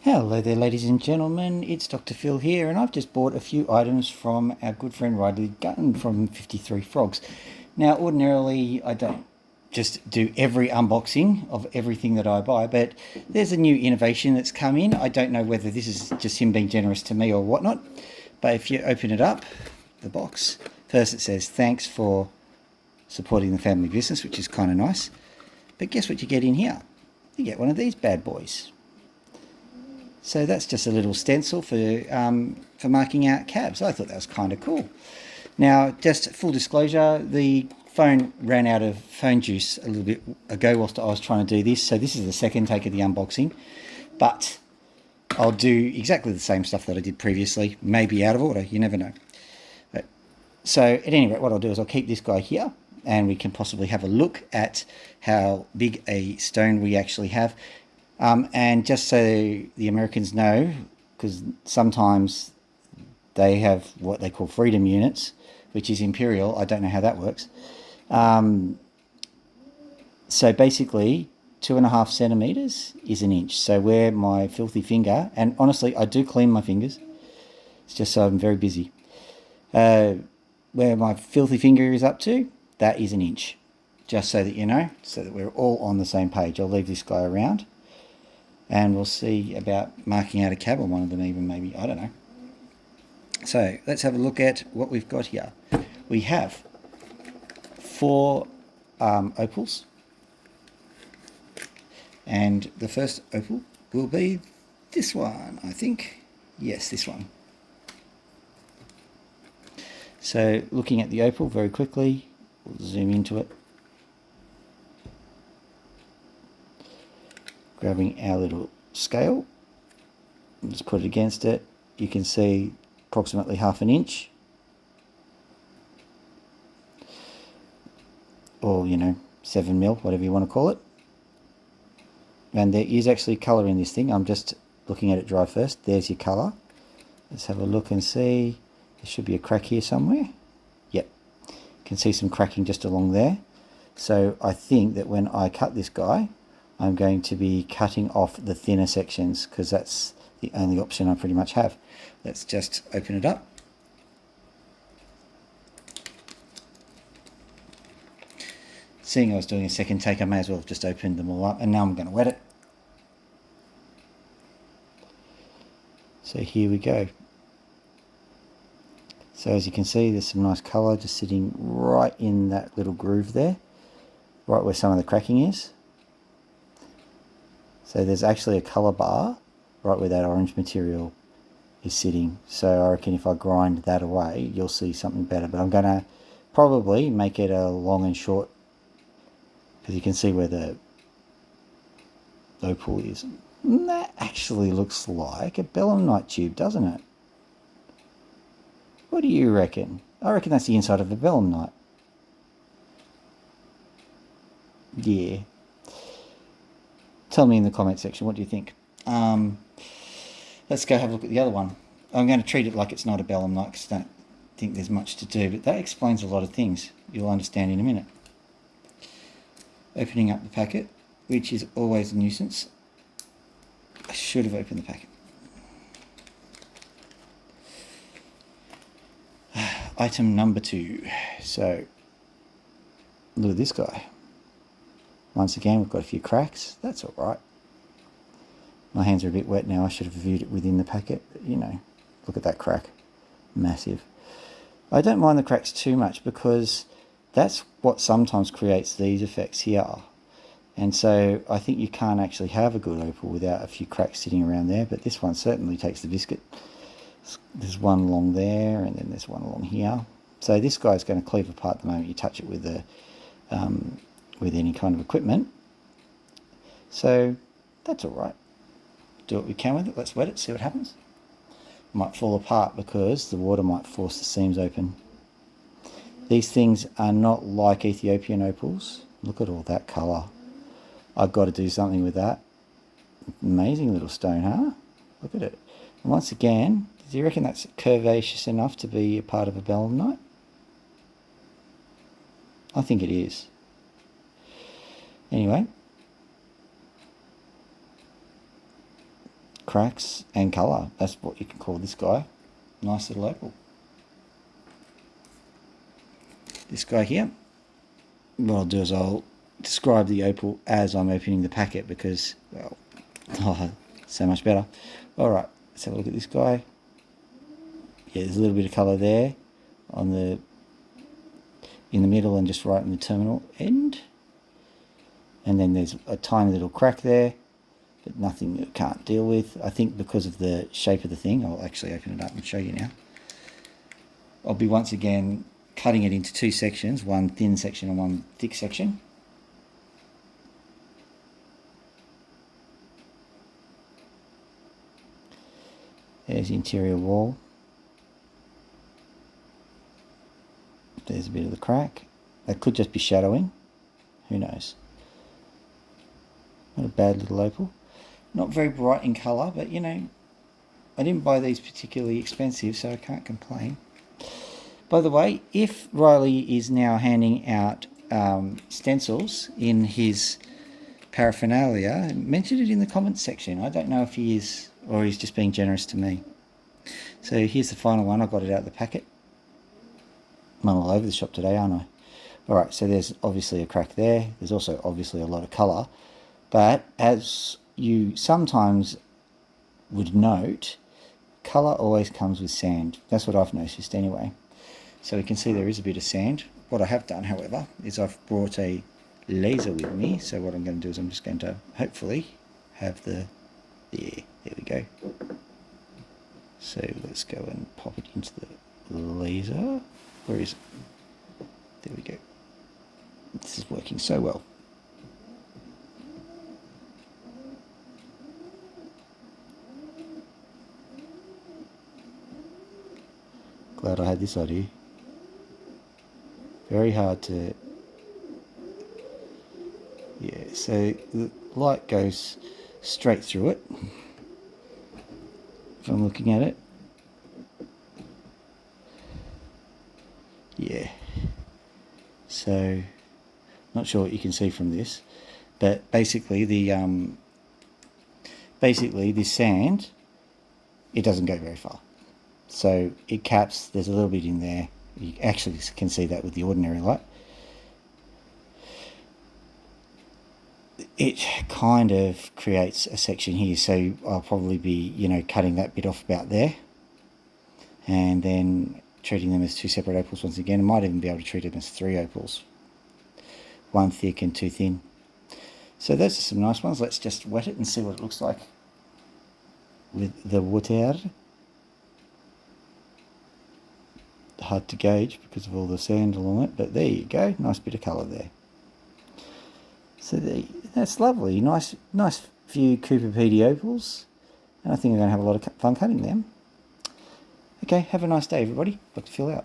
Hello there, ladies and gentlemen, it's Dr. Phil here, and I've just bought a few items from our good friend Riley Gunn from 53 Frogs. Now, ordinarily, I don't just do every unboxing of everything that I buy, but there's a new innovation that's come in. I don't know whether this is just him being generous to me or whatnot, but if you open it up, the box, first it says, thanks for supporting the family business, which is kind of nice. But guess what you get in here? You get one of these bad boys. So that's just a little stencil for marking out cabs. I thought that was kind of cool. Now, just full disclosure, the phone ran out of phone juice a little bit ago whilst I was trying to do this. So this is the second take of the unboxing. But I'll do exactly the same stuff that I did previously. Maybe out of order, you never know. So at any rate, what I'll do is I'll keep this guy here, and we can possibly have a look at how big a stone we actually have. And just so the Americans know, because sometimes they have what they call freedom units, which is imperial. I don't know how that works. So basically, 2.5 centimeters is an inch. So where my filthy finger, and honestly, I do clean my fingers. It's just so I'm very busy. Where my filthy finger is up to, that is an inch. Just so that you know, so that we're all on the same page. I'll leave this guy around. And we'll see about marking out a cab on one of them even, maybe. I don't know. So let's have a look at what we've got here. We have 4 opals. And the first opal will be this one, I think. Yes, this one. So looking at the opal very quickly, we'll zoom into it. Grabbing our little scale, just put it against it. You can see approximately 1/2 inch, or 7 mil, whatever you want to call it. And there is actually colour in this thing. I'm just looking at it dry first. There's your colour. Let's have a look and see. There should be a crack here somewhere. Yep, you can see some cracking just along there. So I think that when I cut this guy, I'm going to be cutting off the thinner sections, because that's the only option I pretty much have. Let's just open it up. Seeing I was doing a second take, I may as well have just opened them all up, and now I'm going to wet it. So here we go. So as you can see, there's some nice colour just sitting right in that little groove there, right where some of the cracking is. So there's actually a colour bar right where that orange material is sitting. So I reckon if I grind that away, you'll see something better. But I'm going to probably make it a long and short, because you can see where the opal is. And that actually looks like a belemnite tube, doesn't it? What do you reckon? I reckon that's the inside of a belemnite. Yeah. Tell me in the comment section, what do you think? Let's go have a look at the other one. I'm going to treat it like it's not a belemnite, because I don't think there's much to do, but that explains a lot of things. You'll understand in a minute. Opening up the packet, which is always a nuisance. I should have opened the packet. Item number 2. So, look at this guy. Once again, we've got a few cracks. That's all right. My hands are a bit wet now. I should have viewed it within the packet. But, look at that crack. Massive. I don't mind the cracks too much, because that's what sometimes creates these effects here. And so I think you can't actually have a good opal without a few cracks sitting around there. But this one certainly takes the biscuit. There's one along there, and then there's one along here. So this guy's going to cleave apart the moment you touch it with any kind of equipment. So that's all right. Do what we can with it. Let's wet it, see what happens. It might fall apart because the water might force the seams open. These things are not like Ethiopian opals. Look at all that colour. I've got to do something with that. Amazing little stone, huh? Look at it. And once again, do you reckon that's curvaceous enough to be a part of a belemnite? I think it is. Anyway, cracks and colour. That's what you can call this guy. Nice little opal. This guy here, what I'll do is I'll describe the opal as I'm opening the packet because, well, so much better. Alright, let's have a look at this guy. Yeah, there's a little bit of colour there in the middle and just right in the terminal end. And then there's a tiny little crack there, but nothing you can't deal with. I think because of the shape of the thing, I'll actually open it up and show you now. I'll be once again cutting it into two sections, one thin section and one thick section. There's the interior wall. There's a bit of the crack. That could just be shadowing. Who knows? Not a bad little opal. Not very bright in colour, but you know, I didn't buy these particularly expensive, so I can't complain. By the way, if Riley is now handing out stencils in his paraphernalia, mention it in the comments section. I don't know if he is, or he's just being generous to me. So here's the final one. I got it out of the packet. I'm all over the shop today, aren't I? Alright, so there's obviously a crack there. There's also obviously a lot of colour. But as you sometimes would note, colour always comes with sand. That's what I've noticed anyway. So we can see there is a bit of sand. What I have done, however, is I've brought a laser with me. So what I'm going to do is I'm just going to hopefully have the... Yeah, there we go. So let's go and pop it into the laser. Where is it? There we go. This is working so well. Glad I had this idea. Very hard to... Yeah, so the light goes straight through it. If I'm looking at it. Yeah. So, not sure what you can see from this, but basically this sand, it doesn't go very far. So it caps, there's a little bit in there. You actually can see that with the ordinary light. It kind of creates a section here, so I'll probably be, you know, cutting that bit off about there. And then treating them as two separate opals once again. I might even be able to treat them as three opals. One thick and two thin. So those are some nice ones. Let's just wet it and see what it looks like with the water. Hard to gauge because of all the sand along it, but there you go. Nice bit of colour there. So that's lovely. Nice few Cooper PD opals. And I think I'm going to have a lot of fun cutting them. Okay, have a nice day, everybody. Dr. Phil out.